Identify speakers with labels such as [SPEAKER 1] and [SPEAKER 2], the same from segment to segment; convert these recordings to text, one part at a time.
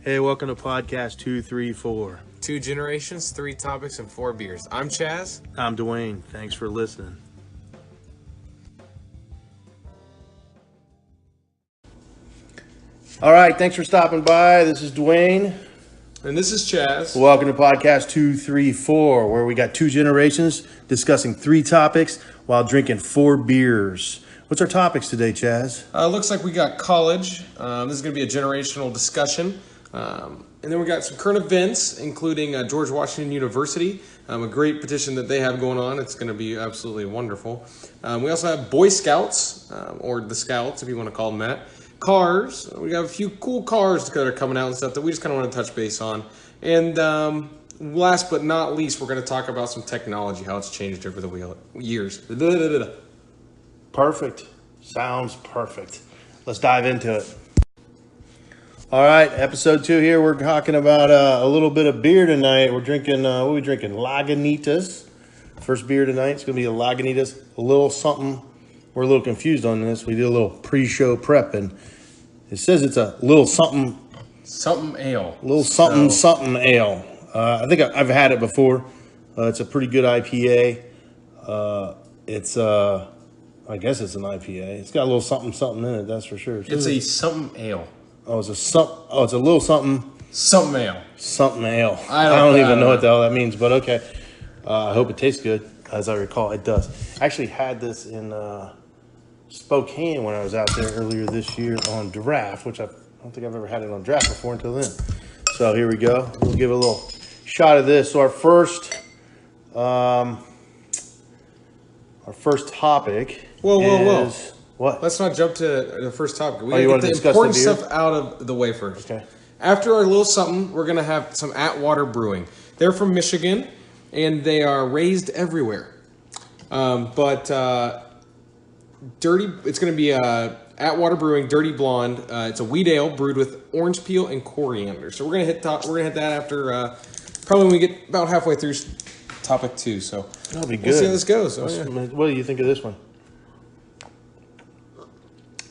[SPEAKER 1] Hey, welcome to podcast 234.
[SPEAKER 2] 2 generations, 3 topics, and 4 beers. I'm Chaz.
[SPEAKER 1] I'm Dwayne. Thanks for listening. All right, thanks for stopping by. This is Dwayne.
[SPEAKER 2] And this is Chaz.
[SPEAKER 1] Welcome to podcast 234, where we got 2 generations discussing 3 topics while drinking 4 beers. What's our topics today, Chaz?
[SPEAKER 2] Looks like we got college. This is going to be a generational discussion. And then we got some current events, including George Washington University, a great petition that they have going on. It's going to be absolutely wonderful. We also have Boy Scouts, or the Scouts, if you want to call them that. Cars. We got a few cool cars that are coming out and stuff that we just kind of want to touch base on. And last but not least, we're going to talk about some technology, how it's changed over the years.
[SPEAKER 1] Perfect. Sounds perfect. Let's dive into it. All right, episode 2 here. We're talking about a little bit of beer tonight. We're drinking, what are we drinking? Lagunitas. First beer tonight. It's going to be a Lagunitas. A little something. We're a little confused on this. We did a little pre-show prep, and it says it's a little something.
[SPEAKER 2] Something ale.
[SPEAKER 1] Little something, something ale. I think I've had it before. It's a pretty good IPA. I guess it's an IPA. It's got a little something, something in it. That's for sure.
[SPEAKER 2] It's a something ale.
[SPEAKER 1] Oh, it's it's a little something.
[SPEAKER 2] Something ale.
[SPEAKER 1] Something ale. I don't even know what the hell that means, but okay. I hope it tastes good. As I recall, it does. I actually had this in Spokane when I was out there earlier this year on draft, which I don't think I've ever had it on draft before until then. So here we go. We'll give it a little shot of this. So our first topic.
[SPEAKER 2] Whoa.
[SPEAKER 1] What?
[SPEAKER 2] Let's not jump to the first topic. We
[SPEAKER 1] you
[SPEAKER 2] gotta
[SPEAKER 1] want
[SPEAKER 2] get
[SPEAKER 1] to
[SPEAKER 2] the
[SPEAKER 1] discuss
[SPEAKER 2] important
[SPEAKER 1] the beer?
[SPEAKER 2] stuff out of the way first.
[SPEAKER 1] Okay.
[SPEAKER 2] After our little something, we're gonna have some Atwater Brewing. They're from Michigan, and they are raised everywhere. Dirty. It's gonna be Atwater Brewing Dirty Blonde. It's a wheat ale brewed with orange peel and coriander. So we're gonna hit that after probably when we get about halfway through topic 2. So
[SPEAKER 1] That'll be good.
[SPEAKER 2] We'll see how this goes. So,
[SPEAKER 1] What do you think of this one?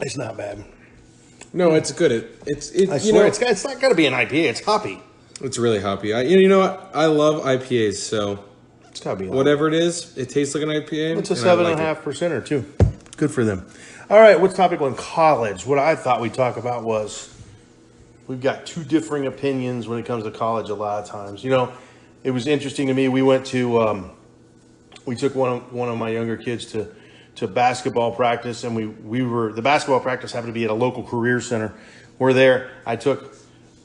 [SPEAKER 1] It's not bad.
[SPEAKER 2] No, it's good.
[SPEAKER 1] I swear, it's not got to be an IPA. It's hoppy.
[SPEAKER 2] It's really hoppy. You know what? I love IPAs, so
[SPEAKER 1] It's got to be
[SPEAKER 2] whatever it is, it tastes like an IPA.
[SPEAKER 1] It's a 7.5% or 2. Good for them. All right, what's topic 1? College. What I thought we'd talk about was we've got 2 differing opinions when it comes to college a lot of times. You know, it was interesting to me. We went to we took one of my younger kids to basketball practice, and the basketball practice happened to be at a local career center. We're there. I took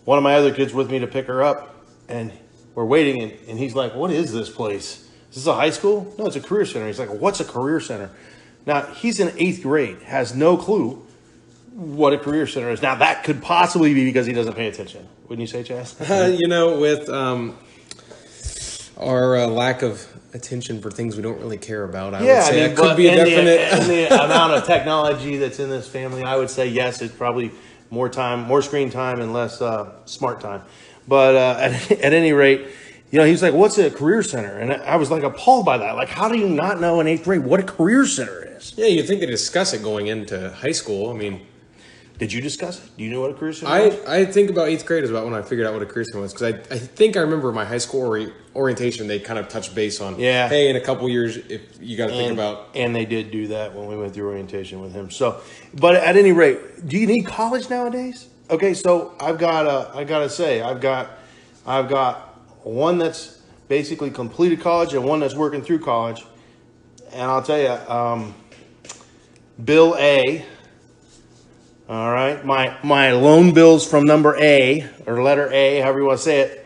[SPEAKER 1] one of my other kids with me to pick her up, and we're waiting, and he's like, "What is this place? Is this a high school?" "No, it's a career center." He's like, "What's a career center?" Now, he's in 8th grade, has no clue what a career center is. Now, that could possibly be because he doesn't pay attention. Wouldn't you say, Chaz?
[SPEAKER 2] With our lack of attention for things we don't really care about, I would say it could be a definite.
[SPEAKER 1] And the amount of technology that's in this family, I would say yes, it's probably more screen time, and less smart time. But at any rate, he's like, "What's a career center?" And I was like appalled by that. Like, how do you not know in 8th grade what a career center is?
[SPEAKER 2] Yeah, you'd think they discuss it going into high school. I mean,
[SPEAKER 1] did you discuss it? Do you know what a career center is?
[SPEAKER 2] I think about 8th grade is about when I figured out what a career center was, because I think I remember my high school orientation, they kind of touched base on, hey, in a couple years, if you got to think about.
[SPEAKER 1] And they did do that when we went through orientation with him. So, but at any rate, do you need college nowadays? Okay, so I gotta say, I've got one that's basically completed college and one that's working through college. And I'll tell you, Bill A. All right, my loan bills from number A, or letter A, however you want to say it,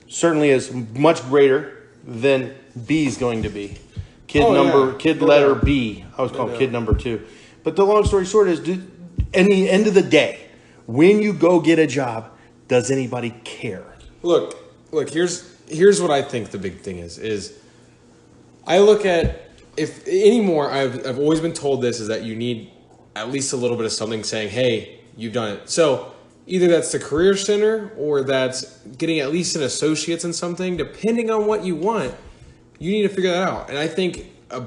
[SPEAKER 1] certainly is much greater than B is going to be. Kid letter B. I was called kid number 2. But the long story short is, in the end of the day, when you go get a job, does anybody care?
[SPEAKER 2] Look, here's what I think the big thing is I look at, if anymore, I've always been told this, is that you need at least a little bit of something saying, hey, you've done it. So either that's the career center, or that's getting at least an associate's in something. Depending on what you want, you need to figure that out. And I think a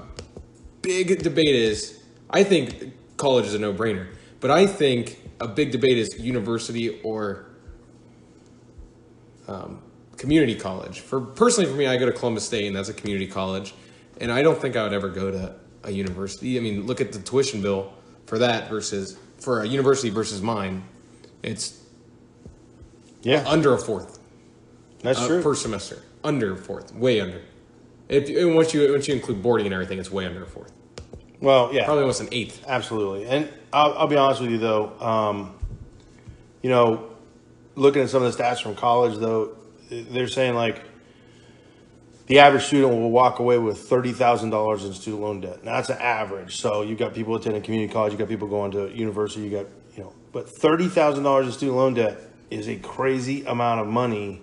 [SPEAKER 2] big debate is, I think college is a no-brainer, but I think a big debate is university or community college. Personally, for me, I go to Columbus State, and that's a community college, and I don't think I would ever go to a university. I mean, look at the tuition bill for that versus for a university versus mine. It's under a fourth.
[SPEAKER 1] That's true.
[SPEAKER 2] Per semester, under a fourth, way under. And once you include boarding and everything, it's way under a fourth.
[SPEAKER 1] Well, yeah,
[SPEAKER 2] probably almost an eighth.
[SPEAKER 1] Absolutely. And I'll be honest with you though. You know, looking at some of the stats from college though, they're saying like the average student will walk away with $30,000 in student loan debt. Now that's an average. So you've got people attending community college, you got people going to university, you got, you know, but $30,000 in student loan debt is a crazy amount of money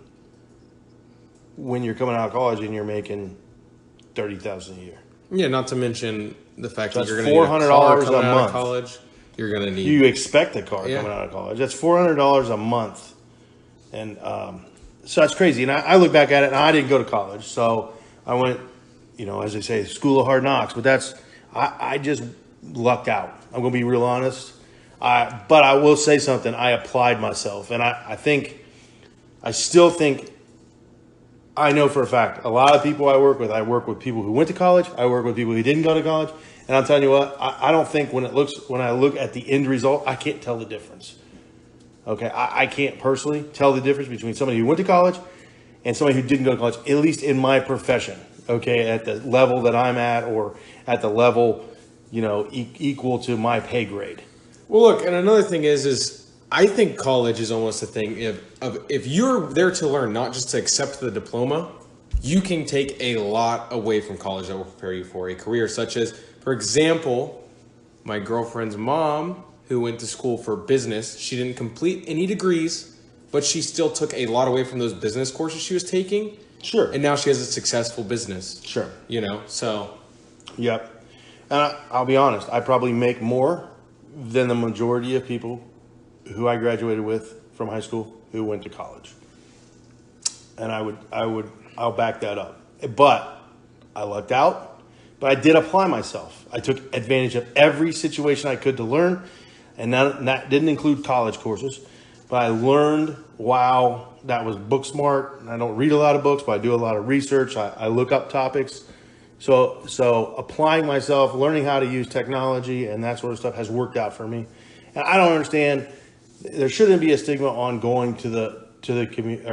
[SPEAKER 1] when you're coming out of college and you're making $30,000 a year.
[SPEAKER 2] Yeah, not to mention the fact that you're going to
[SPEAKER 1] need $400 a month.
[SPEAKER 2] Out of college. You're going to need.
[SPEAKER 1] You expect a car coming out of college. That's $400 a month, and so that's crazy. And I look back at it, and I didn't go to college, so I went, you know, as they say, school of hard knocks. But I just lucked out. I'm going to be real honest. But I will say something. I applied myself, and I still think. I know for a fact, a lot of people I work with people who went to college. I work with people who didn't go to college. And I'm telling you what, I don't think when I look at the end result, I can't tell the difference. Okay, I can't personally tell the difference between somebody who went to college and somebody who didn't go to college, at least in my profession. Okay, at the level that I'm at, or at the level, you know, equal to my pay grade.
[SPEAKER 2] Well, look, and another thing is I think college is almost a thing if you're there to learn, not just to accept the diploma, you can take a lot away from college that will prepare you for a career, such as, for example, my girlfriend's mom, who went to school for business. She didn't complete any degrees, but she still took a lot away from those business courses she was taking.
[SPEAKER 1] Sure.
[SPEAKER 2] And now she has a successful business.
[SPEAKER 1] Sure.
[SPEAKER 2] You know, so.
[SPEAKER 1] Yep. And I'll be honest, I probably make more than the majority of people who I graduated with from high school who went to college. And I'll back that up. But I lucked out. But I did apply myself. I took advantage of every situation I could to learn, and that didn't include college courses. But I learned while that was book smart. I don't read a lot of books, but I do a lot of research. I look up topics. So applying myself, learning how to use technology and that sort of stuff has worked out for me. And I don't understand. There shouldn't be a stigma on going to community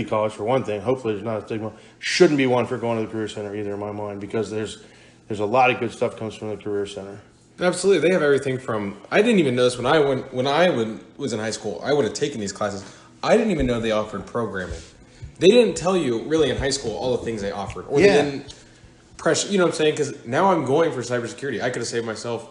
[SPEAKER 1] college for one thing. Hopefully there's not a stigma. Shouldn't be one for going to the Career Center either in my mind, because there's a lot of good stuff comes from the Career Center.
[SPEAKER 2] Absolutely. They have everything from, I didn't even notice when I was in high school, I would have taken these classes. I didn't even know they offered programming. They didn't tell you really in high school all the things they offered, or they didn't pressure, you know what I'm saying? Because now I'm going for cybersecurity. I could have saved myself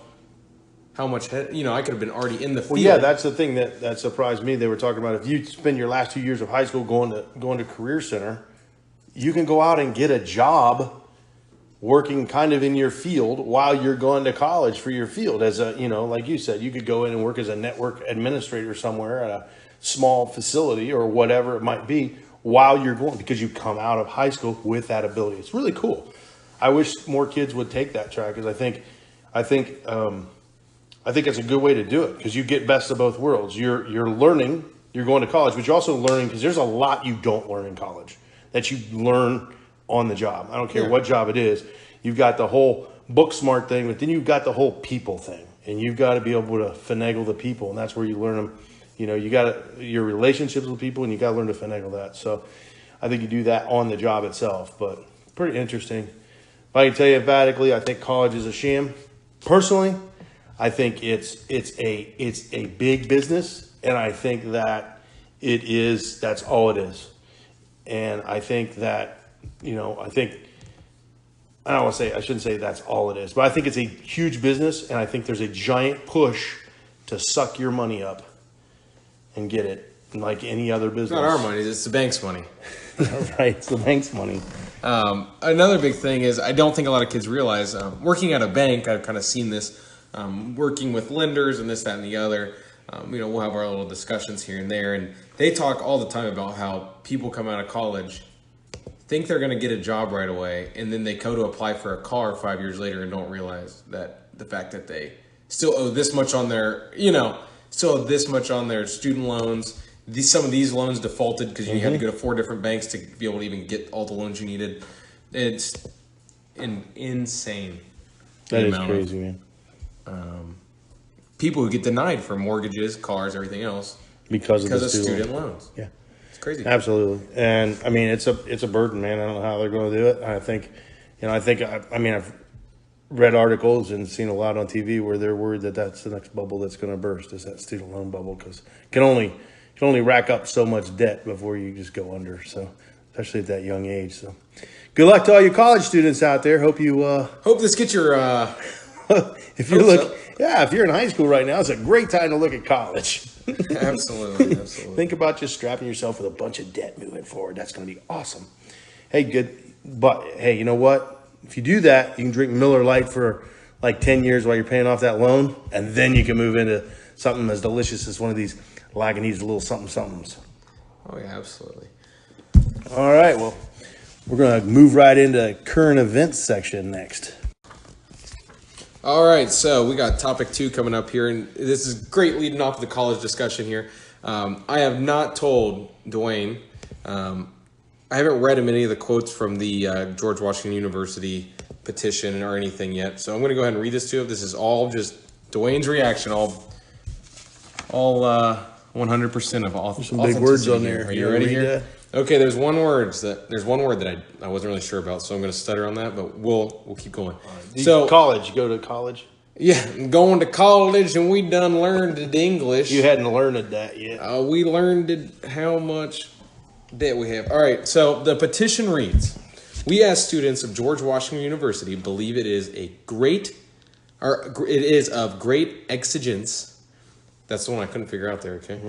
[SPEAKER 2] how much, I could have been already in the field.
[SPEAKER 1] Well, yeah, that's the thing that surprised me. They were talking about if you spend your last 2 years of high school going to Career Center, you can go out and get a job working kind of in your field while you're going to college for your field. As a, you know, like you said, you could go in and work as a network administrator somewhere at a small facility or whatever it might be while you're going, because you come out of high school with that ability. It's really cool. I wish more kids would take that track, because I think it's a good way to do it, because you get best of both worlds. You're learning, you're going to college, but you're also learning, because there's a lot you don't learn in college that you learn on the job. I don't care what job it is. You've got the whole book smart thing, but then you've got the whole people thing, and you've got to be able to finagle the people, and that's where you learn them. You know, you got your relationships with people, and you got to learn to finagle that. So I think you do that on the job itself, but pretty interesting. If I can tell you emphatically, I think college is a sham. Personally, I think it's a big business, and I think that that's all it is. And I think that, you know, I shouldn't say that's all it is, but I think it's a huge business, and I think there's a giant push to suck your money up and get it like any other business.
[SPEAKER 2] It's not our money, it's the bank's money.
[SPEAKER 1] Right, it's the bank's money.
[SPEAKER 2] Another big thing is, I don't think a lot of kids realize, working at a bank, I've kind of seen this, working with lenders and this, that, and the other. We'll have our little discussions here and there, and they talk all the time about how people come out of college, think they're going to get a job right away, and then they go to apply for a car 5 years later and don't realize that the fact that they still owe this much on their, student loans, some of these loans defaulted because you had to go to 4 different banks to be able to even get all the loans you needed. It's insane.
[SPEAKER 1] That is crazy, man.
[SPEAKER 2] People who get denied for mortgages, cars, everything else
[SPEAKER 1] Because of
[SPEAKER 2] student loans.
[SPEAKER 1] Yeah.
[SPEAKER 2] It's crazy.
[SPEAKER 1] Absolutely. And I mean, it's a burden, man. I don't know how they're going to do it. I think, I've read articles and seen a lot on TV where they're worried that that's the next bubble that's going to burst, is that student loan bubble, because can only rack up so much debt before you just go under. So, especially at that young age. So, good luck to all you college students out there. Hope you
[SPEAKER 2] hope this gets your
[SPEAKER 1] if you're in high school right now, it's a great time to look at college.
[SPEAKER 2] Absolutely.
[SPEAKER 1] Think about just strapping yourself with a bunch of debt moving forward. That's going to be awesome. But hey, you know what? If you do that, you can drink Miller Lite for like 10 years while you're paying off that loan, and then you can move into something as delicious as one of these Lagunitas little somethings.
[SPEAKER 2] Oh yeah, absolutely.
[SPEAKER 1] All right, well, we're going to move right into current events section next.
[SPEAKER 2] All right, so we got topic 2 coming up here, and this is great leading off the college discussion here. I have not told Dwayne, I haven't read him any of the quotes from the George Washington University petition or anything yet, so I'm going to go ahead and read this to him. This is all just Dwayne's reaction, all 100% of all.
[SPEAKER 1] Some big words on there.
[SPEAKER 2] Are you ready here? Okay, there's one word that I wasn't really sure about, so I'm going to stutter on that, but we'll keep going.
[SPEAKER 1] So college, you go to college?
[SPEAKER 2] Yeah, going to college, and we done learned English.
[SPEAKER 1] You hadn't learned that yet.
[SPEAKER 2] We learned how much debt we have. All right, so the petition reads: we as students of George Washington University believe it is of great exigence. That's the one I couldn't figure out there, okay?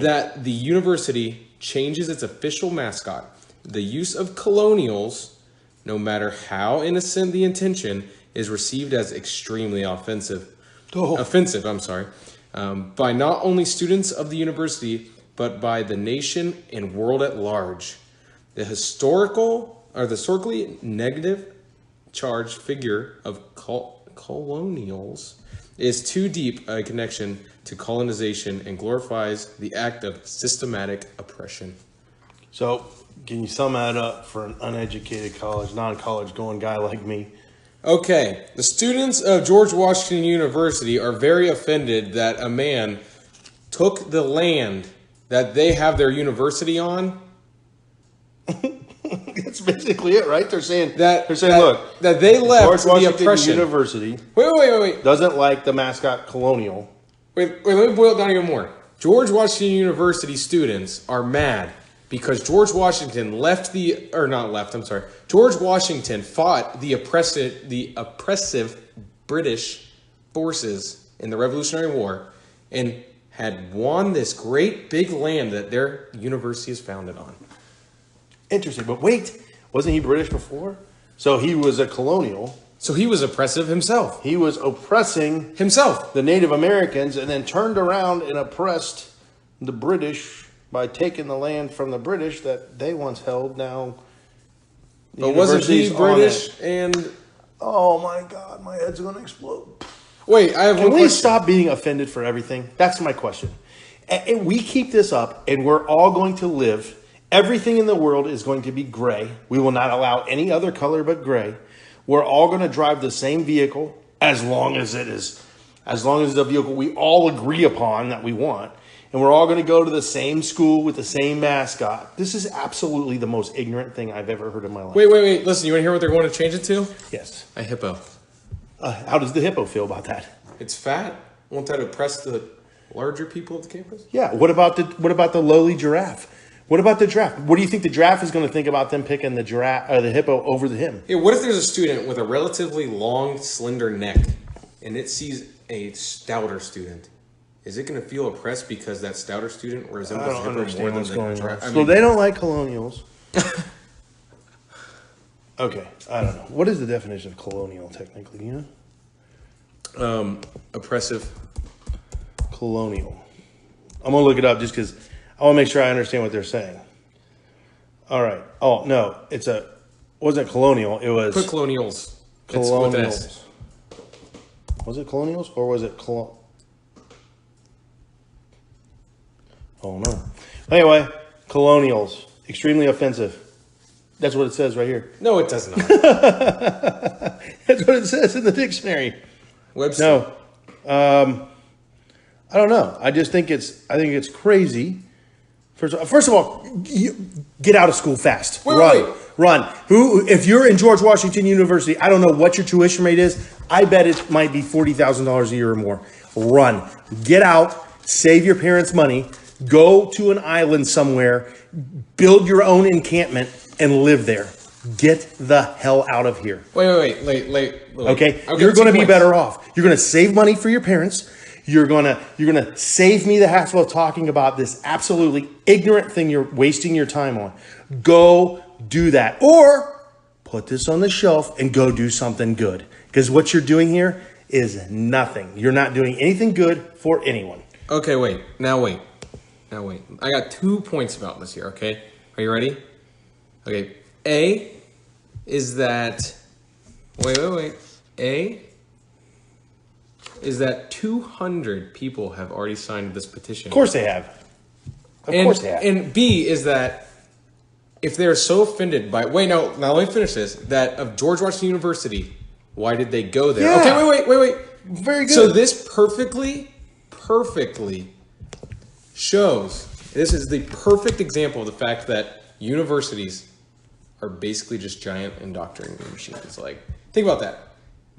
[SPEAKER 2] That the university changes its official mascot. The use of colonials, no matter how innocent the intention, is received as extremely offensive. By not only students of the university, but by the nation and world at large. The historically negative charged figure of colonials is too deep a connection to colonization and glorifies the act of systematic oppression.
[SPEAKER 1] So, can you sum that up for an uneducated non-college going guy like me?
[SPEAKER 2] Okay, the students of George Washington University are very offended that a man took the land that they have their university on.
[SPEAKER 1] That's basically it, right? They're saying,
[SPEAKER 2] look, that they left
[SPEAKER 1] George
[SPEAKER 2] the
[SPEAKER 1] Washington
[SPEAKER 2] oppression.
[SPEAKER 1] University
[SPEAKER 2] Wait.
[SPEAKER 1] Doesn't like the mascot colonial.
[SPEAKER 2] Wait, let me boil it down even more. George Washington University students are mad because George Washington George Washington fought the oppressive British forces in the Revolutionary War and had won this great big land that their university is founded on.
[SPEAKER 1] Interesting, but wait, wasn't he British before? So he was a colonial.
[SPEAKER 2] So he was oppressive himself.
[SPEAKER 1] He was oppressing
[SPEAKER 2] himself,
[SPEAKER 1] the Native Americans, and then turned around and oppressed the British by taking the land from the British that they once held. Now,
[SPEAKER 2] but wasn't he British? And
[SPEAKER 1] oh my God, my head's going to explode.
[SPEAKER 2] Wait, I have one question.
[SPEAKER 1] Can we stop being offended for everything? That's my question. And we keep this up, and we're all going to live. Everything in the world is going to be gray. We will not allow any other color but gray. We're all going to drive the same vehicle as long as it's the vehicle we all agree upon that we want. And we're all going to go to the same school with the same mascot. This is absolutely the most ignorant thing I've ever heard in my life.
[SPEAKER 2] Wait. Listen, you want to hear what they're going to change it to?
[SPEAKER 1] Yes.
[SPEAKER 2] A hippo.
[SPEAKER 1] How does the hippo feel about that?
[SPEAKER 2] It's fat. Won't that oppress the larger people of the campus?
[SPEAKER 1] Yeah. What about the lowly giraffe? What about the giraffe? What do you think the giraffe is going to think about them picking the hippo over him?
[SPEAKER 2] Yeah, what if there's a student with a relatively long, slender neck, and it sees a stouter student? Is it going to feel oppressed because that stouter student resembles the hippo more than the giraffe?
[SPEAKER 1] So they don't like colonials. Okay, I don't know. What is the definition of colonial technically? You know?
[SPEAKER 2] Oppressive.
[SPEAKER 1] Colonial. I'm going to look it up just because I want to make sure I understand what they're saying. All right. Oh, no. Wasn't colonial. It was...
[SPEAKER 2] Put colonials.
[SPEAKER 1] Colonials. Was it colonials or was it Oh no. Anyway, colonials, extremely offensive. That's what it says right here.
[SPEAKER 2] No, it does not.
[SPEAKER 1] That's what it says in the dictionary.
[SPEAKER 2] Webster.
[SPEAKER 1] No, I don't know. I just think it's crazy. First of all, get out of school fast. Run. If you're in George Washington University, I don't know what your tuition rate is. I bet it might be $40,000 a year or more. Run. Get out. Save your parents' money. Go to an island somewhere. Build your own encampment and live there. Get the hell out of here.
[SPEAKER 2] Wait.
[SPEAKER 1] Okay, you're going to be better off. You're going to save money for your parents. You're gonna save me the hassle of talking about this absolutely ignorant thing you're wasting your time on. Go do that, or put this on the shelf and go do something good. Because what you're doing here is nothing. You're not doing anything good for anyone.
[SPEAKER 2] Okay, wait. Now wait. I got 2 points about this here. Okay, are you ready? Okay. A is that. Wait. A is that 200 people have already signed this petition.
[SPEAKER 1] Of course they have. Of course they have.
[SPEAKER 2] And B is that if they're so offended by... Wait, no, now let me finish this. That of George Washington University, why did they go there?
[SPEAKER 1] Yeah.
[SPEAKER 2] Okay, wait.
[SPEAKER 1] Very good.
[SPEAKER 2] So this perfectly shows... This is the perfect example of the fact that universities are basically just giant indoctrinating machines. Like, think about that.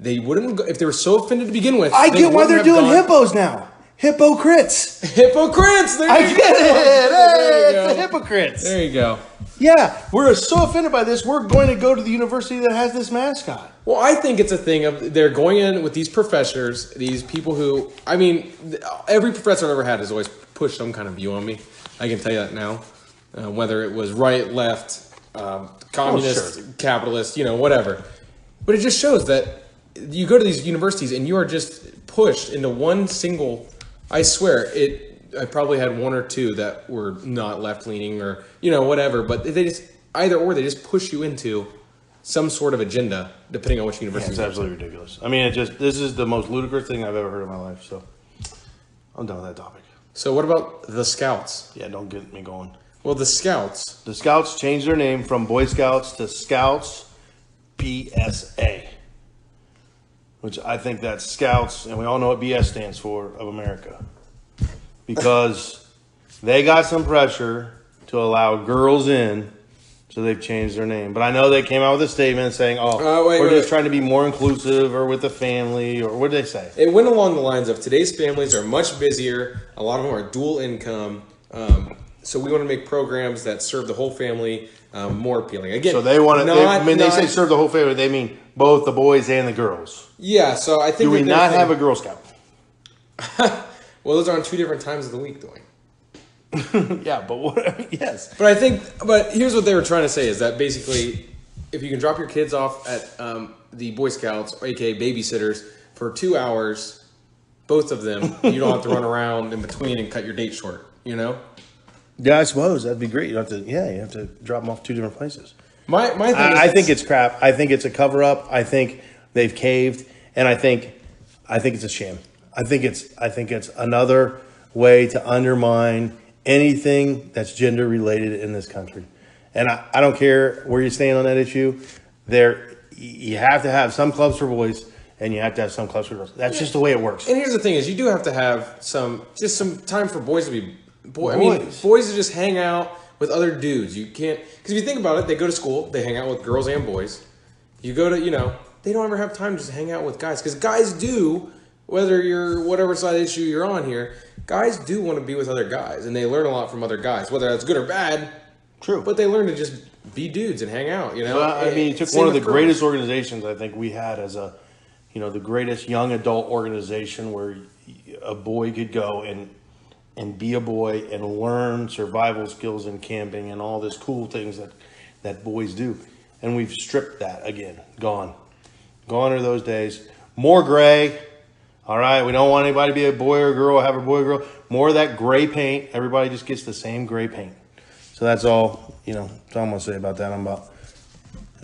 [SPEAKER 2] They wouldn't go, if they were so offended to begin with.
[SPEAKER 1] I get why they're doing hippos now. Hypocrites.
[SPEAKER 2] Hypocrites. There
[SPEAKER 1] I
[SPEAKER 2] you
[SPEAKER 1] get
[SPEAKER 2] go.
[SPEAKER 1] it.
[SPEAKER 2] There you go.
[SPEAKER 1] It's the hypocrites.
[SPEAKER 2] There you go.
[SPEAKER 1] Yeah, we're so offended by this. We're going to go to the university that has this mascot.
[SPEAKER 2] Well, I think it's a thing of they're going in with these professors, these people who, I mean, every professor I've ever had has always pushed some kind of view on me. I can tell you that now. Whether it was right, left, communist, capitalist, whatever. But it just shows that you go to these universities and you are just pushed into one single. I swear, I probably had one or two that were not left leaning or whatever. But they just they just push you into some sort of agenda depending on which university.
[SPEAKER 1] It's absolutely ridiculous. I mean, this is the most ludicrous thing I've ever heard in my life. So I'm done with that topic.
[SPEAKER 2] So what about the Scouts?
[SPEAKER 1] Yeah, don't get me going.
[SPEAKER 2] Well, the Scouts.
[SPEAKER 1] The Scouts changed their name from Boy Scouts to Scouts BSA. Which I think that's Scouts, and we all know what BS stands for, of America. Because they got some pressure to allow girls in, so they've changed their name. But I know they came out with a statement saying, we're just trying to be more inclusive or with the family, or what did they say?
[SPEAKER 2] It went along the lines of today's families are much busier. A lot of them are dual income. So we want to make programs that serve the whole family more appealing. Again,
[SPEAKER 1] so they want to. When they say serve the whole family, they mean both the boys and the girls.
[SPEAKER 2] Yeah. So I think.
[SPEAKER 1] Do we not have a Girl Scout?
[SPEAKER 2] Well, those are on 2 different times of the week, though.
[SPEAKER 1] Yeah, but what? Yes.
[SPEAKER 2] But here's what they were trying to say is that basically, if you can drop your kids off at the Boy Scouts, aka babysitters, for 2 hours, both of them, you don't have to run around in between and cut your date short.
[SPEAKER 1] Yeah, I suppose that'd be great. You have to drop them off 2 different places.
[SPEAKER 2] My thing
[SPEAKER 1] I think it's crap. I think it's a cover up. I think they've caved, and I think it's a sham. I think it's another way to undermine anything that's gender related in this country. And I don't care where you stand on that issue. You have to have some clubs for boys, and you have to have some clubs for girls. That's just the way it works.
[SPEAKER 2] And here's the thing: is you do have to have some time for boys to be. I mean, boys to just hang out with other dudes. You can't, because if you think about it, they go to school, they hang out with girls and boys. You go to, they don't ever have time to just hang out with guys, because guys do, whether you're whatever side issue you're on here, guys do want to be with other guys, and they learn a lot from other guys, whether that's good or bad.
[SPEAKER 1] True.
[SPEAKER 2] But they learn to just be dudes and hang out.
[SPEAKER 1] Well, I mean, you took one of the greatest organizations I think we had as the greatest young adult organization where a boy could go and be a boy and learn survival skills in camping and all this cool things that boys do. And we've stripped that again. Gone are those days. More gray. All right, we don't want anybody to be a boy or girl, have a boy or girl. More of that gray paint. Everybody just gets the same gray paint. So that's all, that's all I'm going to say about that.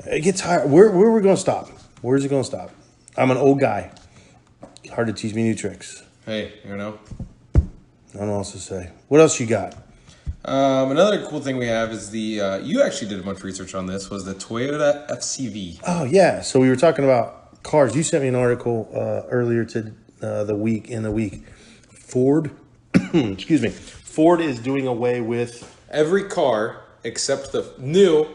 [SPEAKER 1] It gets hard. Where are we going to stop? Where's it going to stop? I'm an old guy. Hard to teach me new tricks.
[SPEAKER 2] Hey,
[SPEAKER 1] I don't know what else to say. What else you got?
[SPEAKER 2] Another cool ththing we have is the, you actually did a bunch of research on this, was the Toyota FCV.
[SPEAKER 1] Oh, yeah. So we were talking about cars. You sent me an article earlier the week. Ford, excuse me. Ford is doing away with
[SPEAKER 2] Every car except the new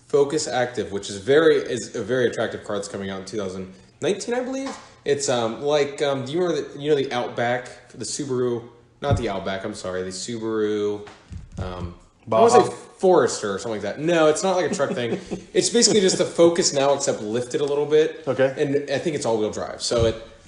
[SPEAKER 2] Focus Active, which is a very attractive car that's coming out in 2019, I believe. It's do you remember the Outback, the Subaru, not the Outback, I'm sorry, the Subaru, I want to say Forester or something like that. No, it's not like a truck thing. It's basically just the Focus now, except lifted a little bit.
[SPEAKER 1] Okay.
[SPEAKER 2] And I think it's all-wheel drive, so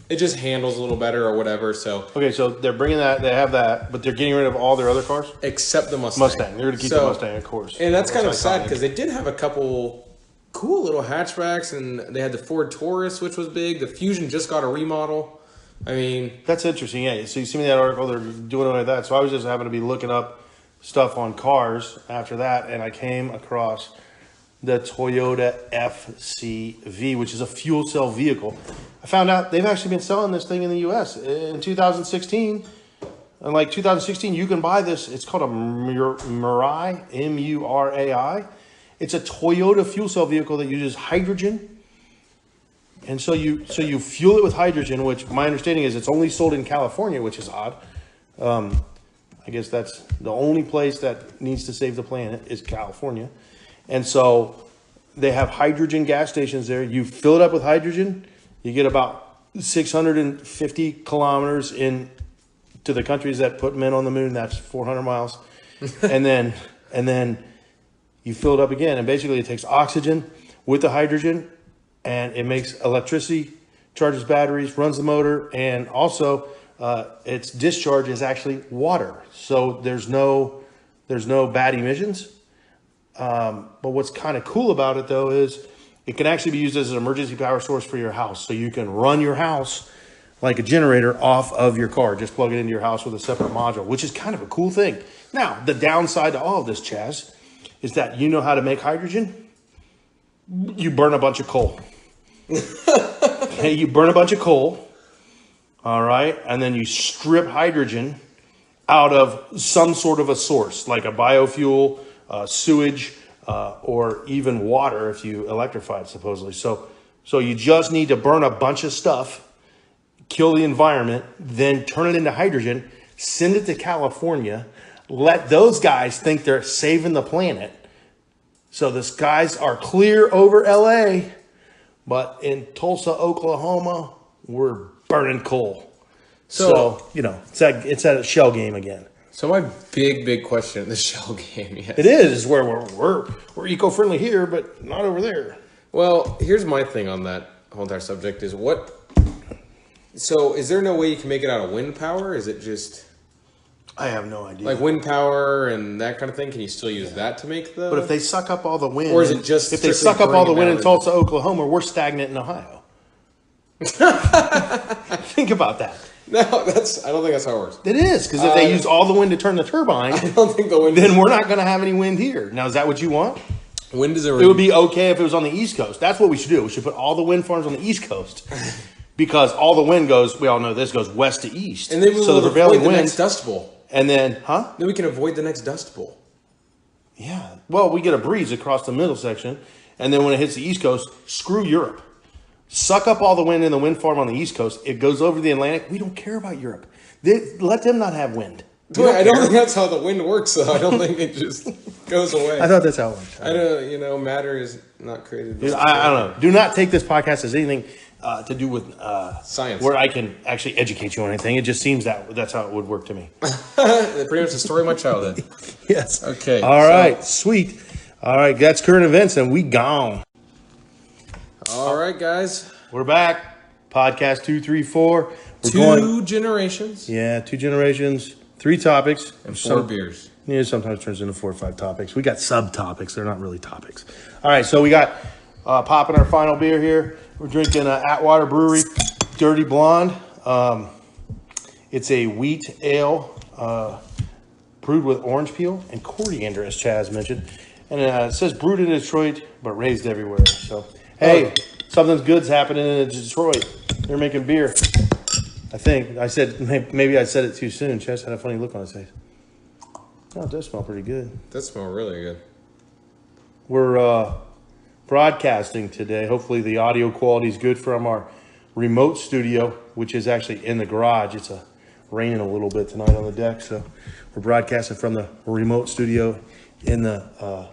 [SPEAKER 2] it just handles a little better or whatever. So
[SPEAKER 1] Okay, so they're bringing that. They have that, but they're getting rid of all their other cars.
[SPEAKER 2] except the Mustang.
[SPEAKER 1] They're going to keep the Mustang, of course.
[SPEAKER 2] And that's kind of sad
[SPEAKER 1] iconic.
[SPEAKER 2] because they did have a couple cool little hatchbacks, and they had the Ford Taurus, which was big. The Fusion just got a remodel. I mean,
[SPEAKER 1] That's interesting. Yeah. So you see me that article. They're doing it like that. So I was just happened to be looking up stuff on cars after that, and I came across the Toyota FCV, which is a fuel cell vehicle. I found out they've actually been selling this thing in the U.S. in 2016. In like 2016, you can buy this. It's called a Mirai, M-U-R-A-I. It's a Toyota fuel cell vehicle that uses hydrogen. And so you fuel it with hydrogen, which my understanding is it's only sold in California, which is odd. I guess that's the only place that needs to save the planet is California. And so they have hydrogen gas stations there. You fill it up with hydrogen, you get about 650 kilometers in to the countries that put men on the moon. That's 400 miles. and then you fill it up again. And basically it takes oxygen with the hydrogen and it makes electricity, charges batteries, runs the motor, and also its discharge is actually water. So there's no bad emissions. But what's kind of cool about it though is it can actually be used as an emergency power source for your house. So you can run your house like a generator off of your car. Just plug it into your house with a separate module, which is kind of a cool thing. Now, the downside to all of this, Chaz, is that you know how to make hydrogen? You burn a bunch of coal. Okay, you burn a bunch of coal, all right? And then you strip hydrogen out of some sort of a source, like a biofuel, sewage, or even water if you electrify it, supposedly. So you just need to burn a bunch of stuff, kill the environment, then turn it into hydrogen, send it to California, let those guys think they're saving the planet. So the skies are clear over LA, but in Tulsa, Oklahoma, we're burning coal. So it's at a shell game again.
[SPEAKER 2] so my big question in the shell game, yes.
[SPEAKER 1] It is where we're eco-friendly here, but not over there.
[SPEAKER 2] Well, here's my thing on that whole entire subject is so is there no way you can make it out of wind power? Is it just
[SPEAKER 1] I have no idea.
[SPEAKER 2] like wind power and that kind of thing? Can you still use that to make the...
[SPEAKER 1] But if they suck up all the wind,
[SPEAKER 2] Or is it just
[SPEAKER 1] if they
[SPEAKER 2] strictly
[SPEAKER 1] suck up all the
[SPEAKER 2] burning
[SPEAKER 1] wind in
[SPEAKER 2] out of
[SPEAKER 1] Tulsa, Oklahoma, we're stagnant in Ohio. Think about that.
[SPEAKER 2] No, I don't think that's how it works.
[SPEAKER 1] It is, because if they use all the wind to turn the turbine,
[SPEAKER 2] I don't think the wind...
[SPEAKER 1] then we're not going to have any wind here. Now, is that what you want?
[SPEAKER 2] Wind is
[SPEAKER 1] It would be okay if it was on the East Coast. That's what we should do. We should put all the wind farms on the East Coast. Because all the wind goes, we all know this goes west to east.
[SPEAKER 2] And then we
[SPEAKER 1] so
[SPEAKER 2] will
[SPEAKER 1] the prevailing
[SPEAKER 2] avoid the
[SPEAKER 1] wind,
[SPEAKER 2] next Dust Bowl.
[SPEAKER 1] And then,
[SPEAKER 2] Then we can avoid the next Dust Bowl.
[SPEAKER 1] Yeah. Well, we get a breeze across the middle section. And then when it hits the East Coast, screw Europe. Suck up all the wind in the wind farm on the East Coast. It goes over the Atlantic. We don't care about Europe. Let them not have wind.
[SPEAKER 2] I don't think that's how the wind works, though. I don't think it just goes away.
[SPEAKER 1] I thought that's how it works.
[SPEAKER 2] I know, matter is not created.
[SPEAKER 1] Dude, I don't know. Do not take this podcast as anything to do with
[SPEAKER 2] science,
[SPEAKER 1] where I can actually educate you on anything. It just seems that's how it would work to me.
[SPEAKER 2] Pretty much the story of my childhood.
[SPEAKER 1] Yes.
[SPEAKER 2] Okay.
[SPEAKER 1] All right. Sweet. All right. That's current events, and we gone.
[SPEAKER 2] All right, guys.
[SPEAKER 1] We're back. Podcast 234. We're
[SPEAKER 2] Two generations.
[SPEAKER 1] Yeah, 2 generations, 3 topics.
[SPEAKER 2] And 4 beers.
[SPEAKER 1] Yeah, sometimes turns into 4 or 5 topics. We got subtopics. They're not really topics. All right, so we got popping our final beer here. We're drinking Atwater Brewery Dirty Blonde. It's a wheat ale brewed with orange peel and coriander, as Chaz mentioned. And it says brewed in Detroit, but raised everywhere. So, hey, something's good's happening in Detroit. They're making beer. I think I said maybe I said it too soon. Chess had a funny look on his face. Oh, it does smell pretty good.
[SPEAKER 2] It does smell really good.
[SPEAKER 1] We're broadcasting today. Hopefully the audio quality is good from our remote studio, which is actually in the garage. It's raining a little bit tonight on the deck, so we're broadcasting from the remote studio in the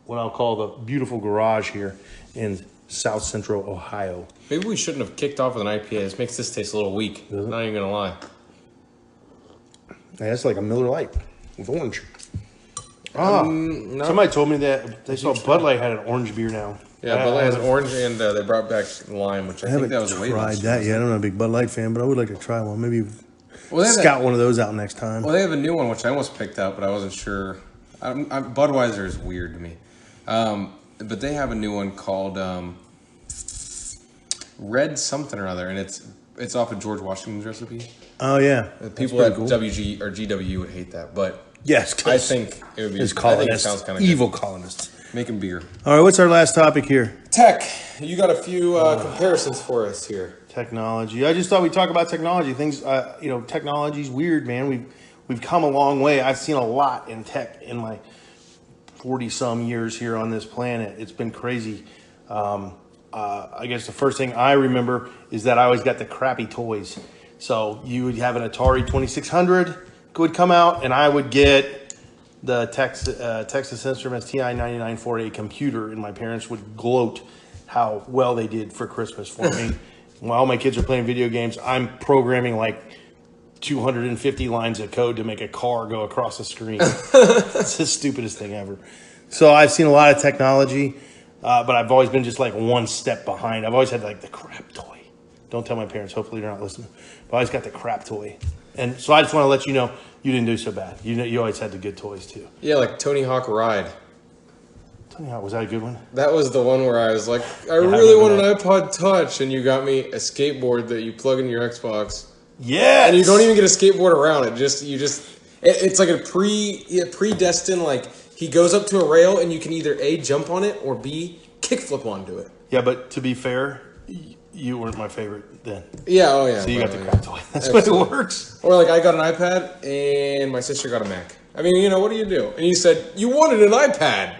[SPEAKER 1] what I'll call the beautiful garage here in South Central Ohio.
[SPEAKER 2] Maybe we shouldn't have kicked off with an IPA. This makes this taste a little weak. Not even gonna lie.
[SPEAKER 1] Yeah, it's like a Miller Lite with orange. No. Somebody told me that they saw Bud Light had an orange beer now.
[SPEAKER 2] Yeah, Bud Light has an orange, and they brought back lime, which I think that was way
[SPEAKER 1] tried that yet. I'm not a big Bud Light fan, but I would like to try one. Maybe scout one of those out next time.
[SPEAKER 2] Well, they have a new one, which I almost picked up, but I wasn't sure. Budweiser is weird to me. But they have a new one called Red something or other, and it's off of George Washington's recipe.
[SPEAKER 1] Oh, yeah.
[SPEAKER 2] People at WG or GW would hate that, but
[SPEAKER 1] yes,
[SPEAKER 2] I think it would be.
[SPEAKER 1] His colonists,
[SPEAKER 2] I think it sounds kind of
[SPEAKER 1] evil
[SPEAKER 2] good.
[SPEAKER 1] colonists.
[SPEAKER 2] Making beer.
[SPEAKER 1] All right, what's our last topic here?
[SPEAKER 2] Tech. You got a few comparisons for us here.
[SPEAKER 1] Technology. I just thought we'd talk about technology. Things, technology's weird, man. We've come a long way. I've seen a lot in tech in my 40-some years here on this planet. It's been crazy. I guess the first thing I remember is that I always got the crappy toys. So you would have an Atari 2600 would come out, and I would get the Texas Instruments TI-9948 computer, and my parents would gloat how well they did for Christmas for me. While my kids are playing video games, I'm programming like 250 lines of code to make a car go across the screen. It's the stupidest thing ever. So I've seen a lot of technology, but I've always been just like one step behind. I've always had like the crap toy. Don't tell my parents. Hopefully they're not listening. But I always got the crap toy. And so I just want to let you know you didn't do so bad. You always had the good toys too.
[SPEAKER 2] Yeah, like Tony Hawk Ride.
[SPEAKER 1] Tony Hawk, was that a good one?
[SPEAKER 2] That was the one where I was like, I really want an iPod Touch, and you got me a skateboard that you plug in your Xbox.
[SPEAKER 1] Yeah.
[SPEAKER 2] And you don't even get a skateboard around it. It's like a predestined, like he goes up to a rail and you can either A, jump on it, or B, kickflip onto it.
[SPEAKER 1] Yeah, but to be fair, you weren't my favorite then.
[SPEAKER 2] Yeah, oh yeah.
[SPEAKER 1] So you got the crap toy. That's what it works.
[SPEAKER 2] Or like I got an iPad and my sister got a Mac. I mean, what do you do? And you said, you wanted an iPad.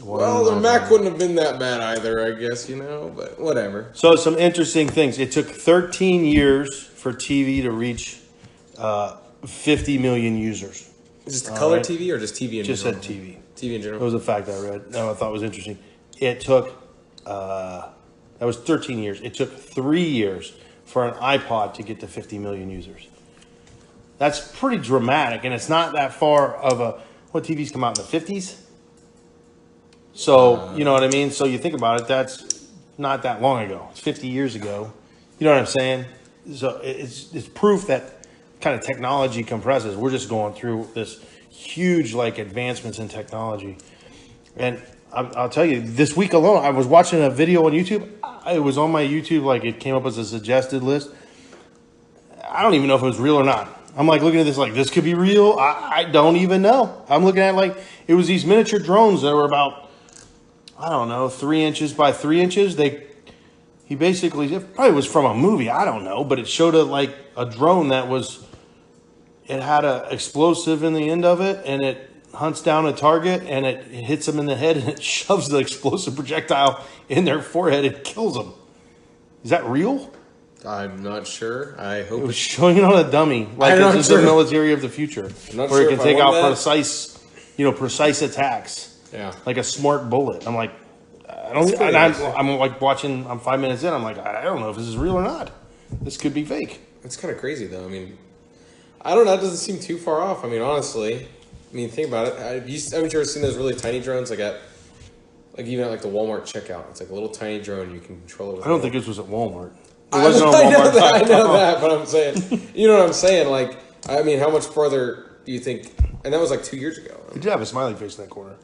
[SPEAKER 2] Well, the Mac wouldn't have been that bad either, I guess, but whatever.
[SPEAKER 1] So some interesting things. It took 13 years for TV to reach 50 million users.
[SPEAKER 2] Is this the color TV or just TV in
[SPEAKER 1] just
[SPEAKER 2] general?
[SPEAKER 1] Just said TV.
[SPEAKER 2] TV in general.
[SPEAKER 1] That was a fact I read. I thought was interesting. It took, that was 13 years. It took 3 years for an iPod to get to 50 million users. That's pretty dramatic, and it's not that far of what TVs come out in the 50s? So, you know what I mean? So you think about it, that's not that long ago. It's 50 years ago. You know what I'm saying? So it's proof that kind of technology compresses. We're just going through this huge advancements in technology. And I'll tell you, this week alone, I was watching a video on YouTube. It was on my YouTube, it came up as a suggested list. I don't even know if it was real or not. I'm looking at this this could be real. I don't even know. I'm looking at it was these miniature drones that were about, I don't know, 3 inches by 3 inches. He basically, it probably was from a movie, I don't know, but it showed a drone that it had a explosive in the end of it, and it hunts down a target, and it hits them in the head, and it shoves the explosive projectile in their forehead and kills them. Is that real?
[SPEAKER 2] I'm not sure. I hope
[SPEAKER 1] it was showing it on a dummy. This is the military of the future, where it can take out precise attacks.
[SPEAKER 2] Yeah,
[SPEAKER 1] like a smart bullet. I'm like, I don't. And I'm watching. I'm 5 minutes in. I'm like, I don't know if this is real or not. This could be fake.
[SPEAKER 2] It's kind of crazy though. I mean, I don't know. It doesn't seem too far off. I mean, honestly, think about it. Haven't you ever seen those really tiny drones even at the Walmart checkout? It's like a little tiny drone you can control it with.
[SPEAKER 1] I don't think this was at Walmart. It
[SPEAKER 2] wasn't on Walmart. I know that, but I'm saying, you know what I'm saying? How much farther do you think? And that was 2 years ago.
[SPEAKER 1] It did have a smiley face in that corner.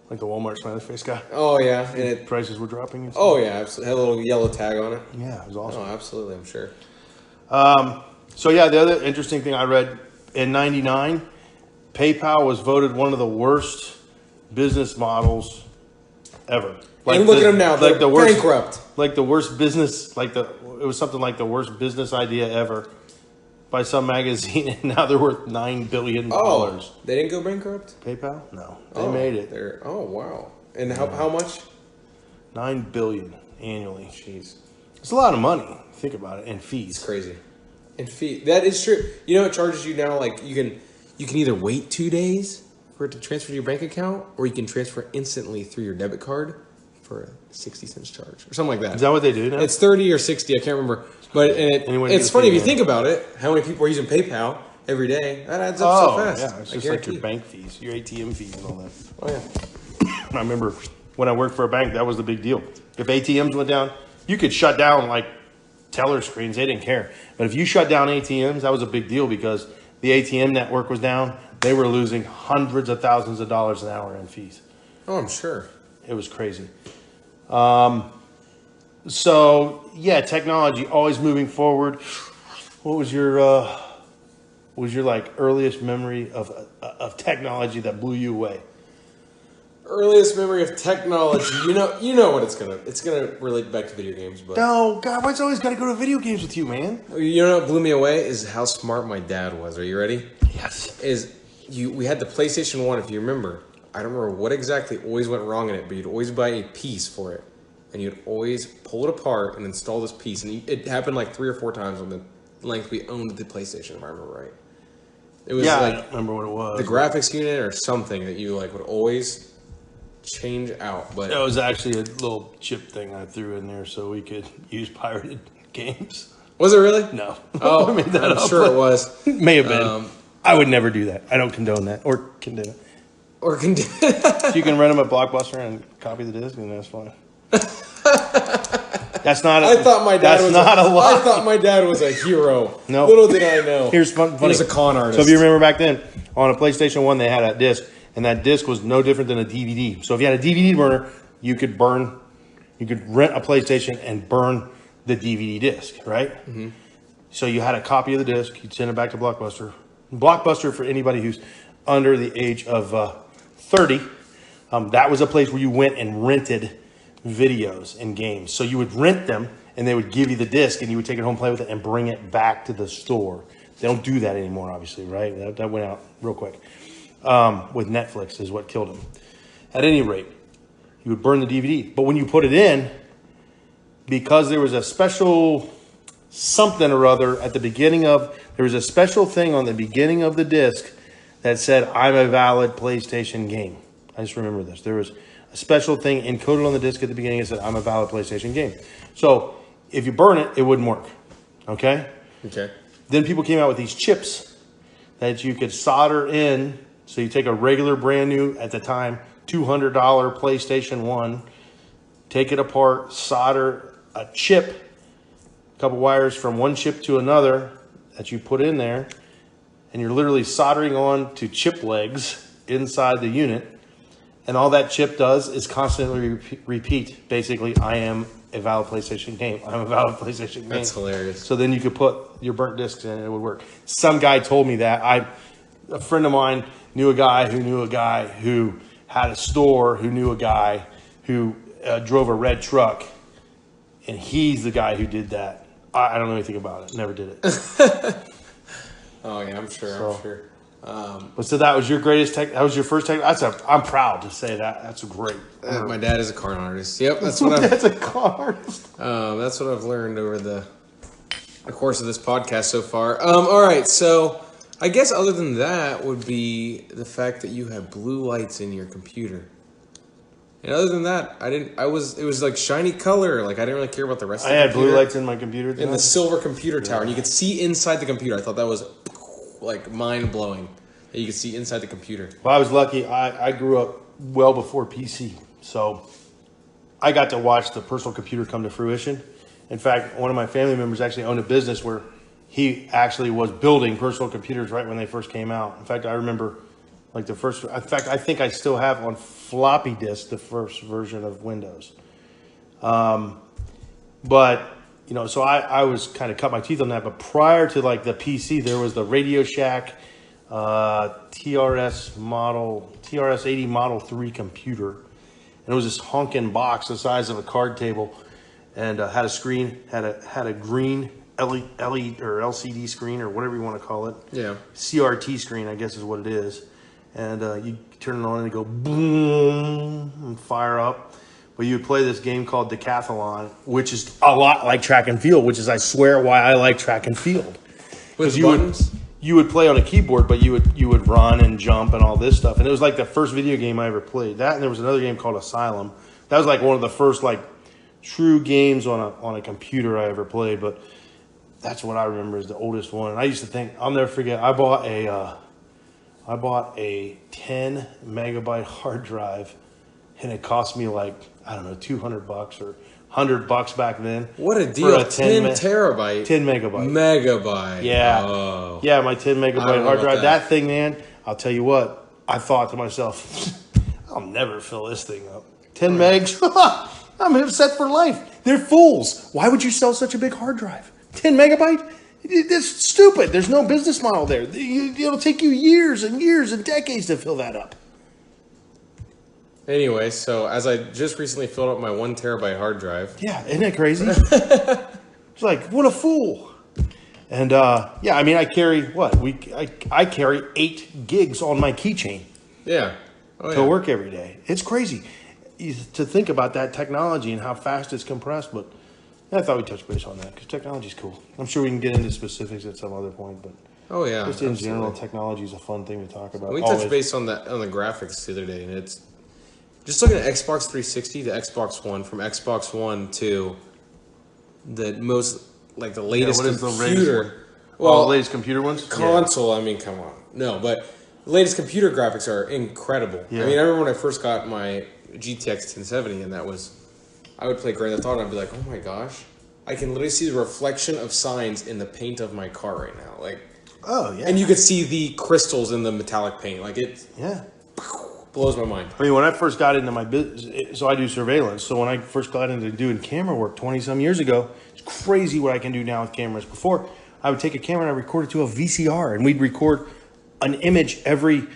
[SPEAKER 1] Like the Walmart smiley face guy.
[SPEAKER 2] Oh, yeah. And
[SPEAKER 1] prices were dropping. And
[SPEAKER 2] stuff. Oh, yeah. Absolutely. Had a little yellow tag on it.
[SPEAKER 1] Yeah, it was awesome.
[SPEAKER 2] Oh, absolutely. I'm sure.
[SPEAKER 1] So, yeah, the other interesting thing I read in 99, PayPal was voted one of the worst business models ever.
[SPEAKER 2] And look at them now. They're bankrupt.
[SPEAKER 1] Like the worst business, it was something like the worst business idea ever by some magazine, and now they're worth $9 billion.
[SPEAKER 2] Oh, they didn't go bankrupt?
[SPEAKER 1] PayPal? No, they made it.
[SPEAKER 2] Oh, wow. And how much?
[SPEAKER 1] $9 billion annually.
[SPEAKER 2] Jeez,
[SPEAKER 1] it's a lot of money. Think about it, and fees.
[SPEAKER 2] It's crazy. And fees. That is true. You know, it charges you now. Like you can either wait 2 days for it to transfer to your bank account, or you can transfer instantly through your debit card for a 60 cents charge or something like that.
[SPEAKER 1] Is that what they do now?
[SPEAKER 2] It's 30 or 60. I can't remember. But it's funny if you think about it. How many people are using PayPal every day? That adds up so fast.
[SPEAKER 1] Yeah, it's just like your bank fees, your ATM fees, and all that.
[SPEAKER 2] Oh yeah.
[SPEAKER 1] I remember when I worked for a bank, that was the big deal. If ATMs went down, you could shut down like teller screens. They didn't care. But if you shut down ATMs, that was a big deal because the ATM network was down. They were losing hundreds of thousands of dollars an hour in fees.
[SPEAKER 2] Oh, I'm sure.
[SPEAKER 1] It was crazy. So yeah, technology always moving forward. What was your like earliest memory of technology that blew you away?
[SPEAKER 2] Earliest memory of technology. You know what it's gonna relate back to video games, but
[SPEAKER 1] no, God, why's it always got to go to video games with you, man?
[SPEAKER 2] You know what blew me away is how smart my dad was. Are you ready?
[SPEAKER 1] Yes.
[SPEAKER 2] We had the PlayStation 1, if you remember. I don't remember what exactly always went wrong in it, but you'd always buy a piece for it. And you'd always pull it apart and install this piece. And it happened like 3 or 4 times on the length we owned the PlayStation, if I remember right. It was
[SPEAKER 1] I don't remember what it was.
[SPEAKER 2] The graphics unit or something that you like would always change out. But
[SPEAKER 1] it was actually a little chip thing I threw in there so we could use pirated games.
[SPEAKER 2] Was it really?
[SPEAKER 1] No.
[SPEAKER 2] Oh,
[SPEAKER 1] I made that
[SPEAKER 2] I'm sure it was.
[SPEAKER 1] May have been. I would never do that. I don't condone that or condemn it.
[SPEAKER 2] So
[SPEAKER 1] you can rent them at Blockbuster and copy the disc, and that's fine. That's not.
[SPEAKER 2] I thought my dad was
[SPEAKER 1] not a lie.
[SPEAKER 2] I thought my dad was a hero.
[SPEAKER 1] No.
[SPEAKER 2] Little did I know.
[SPEAKER 1] Here's funny.
[SPEAKER 2] He was a con artist.
[SPEAKER 1] So if you remember back then, on a PlayStation 1, they had a disc, and that disc was no different than a DVD. So if you had a DVD burner, you could rent a PlayStation and burn the DVD disc, right? Mm-hmm. So you had a copy of the disc. You'd send it back to Blockbuster. Blockbuster, for anybody who's under the age of 30, that was a place where you went and rented videos and games. So you would rent them, and they would give you the disc, and you would take it home, play with it, and bring it back to the store. They don't do that anymore, obviously, right? That went out real quick. With Netflix is what killed them. At any rate, you would burn the DVD. But when you put it in, because there was a special something or other at the beginning of, there was a special thing on the beginning of the disc that said, I'm a valid PlayStation game. I just remember this. There was a special thing encoded on the disc at the beginning that said, I'm a valid PlayStation game. So if you burn it, it wouldn't work. Okay?
[SPEAKER 2] Okay.
[SPEAKER 1] Then people came out with these chips that you could solder in. So you take a regular, brand new, at the time, $200 PlayStation 1, take it apart, solder a chip, a couple wires from one chip to another that you put in there, and you're literally soldering on to chip legs inside the unit. And all that chip does is constantly repeat, basically, I am a valid PlayStation game. I'm a valid PlayStation game.
[SPEAKER 2] That's hilarious.
[SPEAKER 1] So then you could put your burnt discs in and it would work. Some guy told me that. A friend of mine knew a guy who knew a guy who had a store who knew a guy who drove a red truck. And he's the guy who did that. I don't know anything about it. Never did it.
[SPEAKER 2] Oh, yeah, I'm sure.
[SPEAKER 1] So,
[SPEAKER 2] I'm sure.
[SPEAKER 1] But so that was your greatest tech. That was your first tech. I'm proud to say that. That's great.
[SPEAKER 2] My dad is a con artist. Yep, that's what
[SPEAKER 1] That's a con artist.
[SPEAKER 2] That's what I've learned over the course of this podcast so far. All right, so I guess other than that would be the fact that you have blue lights in your computer. And other than that, it was like shiny color. Like I didn't really care about the rest of the computer.
[SPEAKER 1] I had blue lights in my computer.
[SPEAKER 2] In the silver computer tower. And you could see inside the computer. I thought that was like mind blowing. That you could see inside the computer.
[SPEAKER 1] Well, I was lucky. I grew up well before PC. So I got to watch the personal computer come to fruition. In fact, one of my family members actually owned a business where he actually was building personal computers right when they first came out. In fact, I remember like the first, in fact, I think I still have on floppy disk the first version of Windows. But, you know, so I was kind of cut my teeth on that. But prior to like the PC, there was the Radio Shack TRS 80 Model 3 computer. and it was this honking box the size of a card table, and had a screen, had a green LED or LCD screen or whatever you want to call it.
[SPEAKER 2] Yeah.
[SPEAKER 1] CRT screen, I guess is what it is. And you turn it on and it go boom and fire up. But you would play this game called Decathlon, which is a lot like track and field, which is, I swear, why I like track and field.
[SPEAKER 2] With
[SPEAKER 1] buttons? You would play on a keyboard, but you would run and jump and all this stuff. And it was like the first video game I ever played. That, and there was another game called Asylum. That was like one of the first like true games on a computer I ever played. But that's what I remember as the oldest one. And I used to think, I'll never forget, I bought a 10 megabyte hard drive, and it cost me like, I don't know, $200 or $100 back then.
[SPEAKER 2] What a deal! 10 terabyte,
[SPEAKER 1] 10 megabyte,
[SPEAKER 2] megabyte.
[SPEAKER 1] Yeah,
[SPEAKER 2] oh.
[SPEAKER 1] Yeah, my 10 megabyte hard drive. That thing, man. I'll tell you what. I thought to myself, I'll never fill this thing up. 10 megs. I'm set for life. They're fools. Why would you sell such a big hard drive? 10 megabyte? It's stupid. There's no business model there. It'll take you years and years and decades to fill that up.
[SPEAKER 2] Anyway, so as I just recently filled up my 1 terabyte hard drive.
[SPEAKER 1] Yeah, isn't that crazy? It's like, what a fool. And yeah, I mean, I carry what? I carry 8 gigs on my keychain.
[SPEAKER 2] Yeah.
[SPEAKER 1] To work every day. It's crazy to think about that technology and how fast it's compressed, but I thought we'd touch base on that because technology's cool. I'm sure we can get into specifics at some other point, but just in general, technology is a fun thing to talk about.
[SPEAKER 2] We touched base on the graphics the other day, and it's just looking at Xbox 360 to Xbox One, from Xbox One to the most, like the latest computer.
[SPEAKER 1] Well, the latest computer ones?
[SPEAKER 2] Console, I mean, come on. No, but the latest computer graphics are incredible. Yeah. I mean, I remember when I first got my GTX 1070, and I would play Grand Theft Auto, and I'd be like, oh my gosh, I can literally see the reflection of signs in the paint of my car right now. Like,
[SPEAKER 1] oh, yeah.
[SPEAKER 2] And you could see the crystals in the metallic paint. Like, it blows my mind.
[SPEAKER 1] I mean, when I first got into my business, so I do surveillance. So when I first got into doing camera work 20-some years ago, it's crazy what I can do now with cameras. Before, I would take a camera and I record it to a VCR, and we'd record an image every,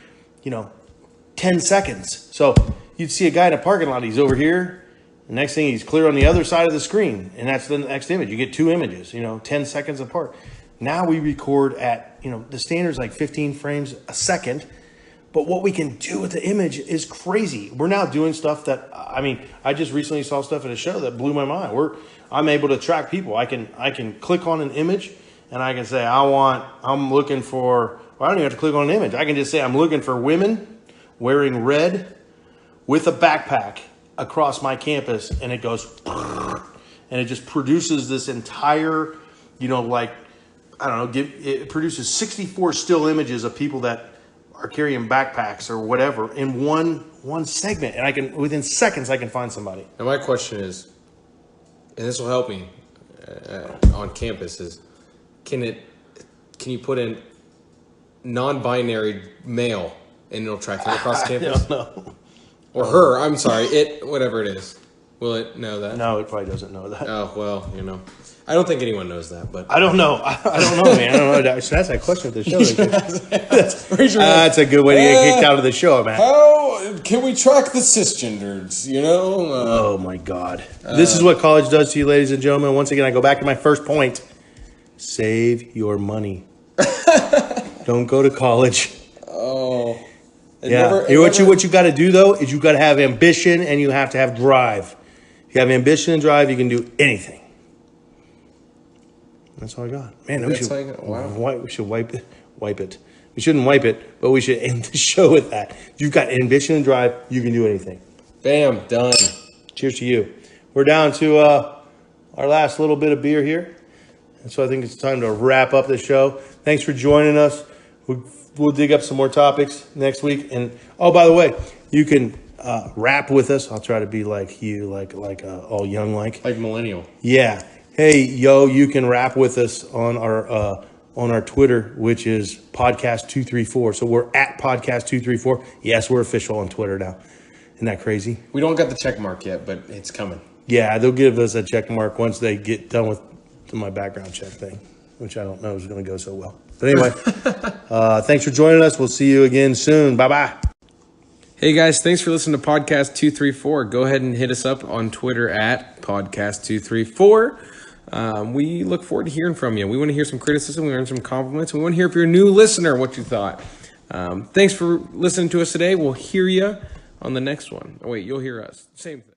[SPEAKER 1] 10 seconds. So you'd see a guy in a parking lot, he's over here. The next thing, he's clear on the other side of the screen, and that's the next image. You get 2 images, 10 seconds apart. Now we record at, the standard's like 15 frames a second, but what we can do with the image is crazy. We're now doing stuff that, I just recently saw stuff at a show that blew my mind. I'm able to track people. I can click on an image, and I can say, I'm looking for, well, I don't even have to click on an image. I can just say, I'm looking for women wearing red with a backpack across my campus, and it goes, and it just produces this entire, it produces 64 still images of people that are carrying backpacks or whatever in one segment, and within seconds I can find somebody.
[SPEAKER 2] Now my question is, and this will help me on campus, is can you put in non-binary male and it'll track it across campus?
[SPEAKER 1] I don't know.
[SPEAKER 2] Or her, I'm sorry, whatever it is. Will it know that?
[SPEAKER 1] No, it probably doesn't know that.
[SPEAKER 2] Oh, well, I don't think anyone knows that, but.
[SPEAKER 1] I don't know. I don't know, man. I don't know. I should ask that question at the show. That's a good way to get kicked out of the show, man.
[SPEAKER 2] How can we track the cisgenders,
[SPEAKER 1] oh, my God. This is what college does to you, ladies and gentlemen. Once again, I go back to my first point. Save your money. Don't go to college.
[SPEAKER 2] Oh.
[SPEAKER 1] What you got to do, though, is you got to have ambition and you have to have drive. If you have ambition and drive, you can do anything. That's all I got. Man, we should wipe it. We shouldn't wipe it, but we should end the show with that. If you've got ambition and drive, you can do anything.
[SPEAKER 2] Bam, done.
[SPEAKER 1] Cheers to you. We're down to our last little bit of beer here. And so I think it's time to wrap up the show. Thanks for joining us. We'll dig up some more topics next week. And, oh, by the way, you can rap with us. I'll try to be like you, like all young like.
[SPEAKER 2] Like millennial.
[SPEAKER 1] Yeah. Hey, you can rap with us on our Twitter, which is podcast234. So we're at podcast234. Yes, we're official on Twitter now. Isn't that crazy?
[SPEAKER 2] We don't got the check mark yet, but it's coming.
[SPEAKER 1] Yeah, they'll give us a check mark once they get done with my background check thing, which I don't know is going to go so well. But anyway, thanks for joining us. We'll see you again soon. Bye-bye.
[SPEAKER 2] Hey guys, thanks for listening to Podcast 234. Go ahead and hit us up on Twitter at Podcast 234. We look forward to hearing from you. We want to hear some criticism. We want to hear some compliments. We want to hear if you're a new listener, what you thought. Thanks for listening to us today. We'll hear you on the next one. Oh, wait, you'll hear us. Same thing.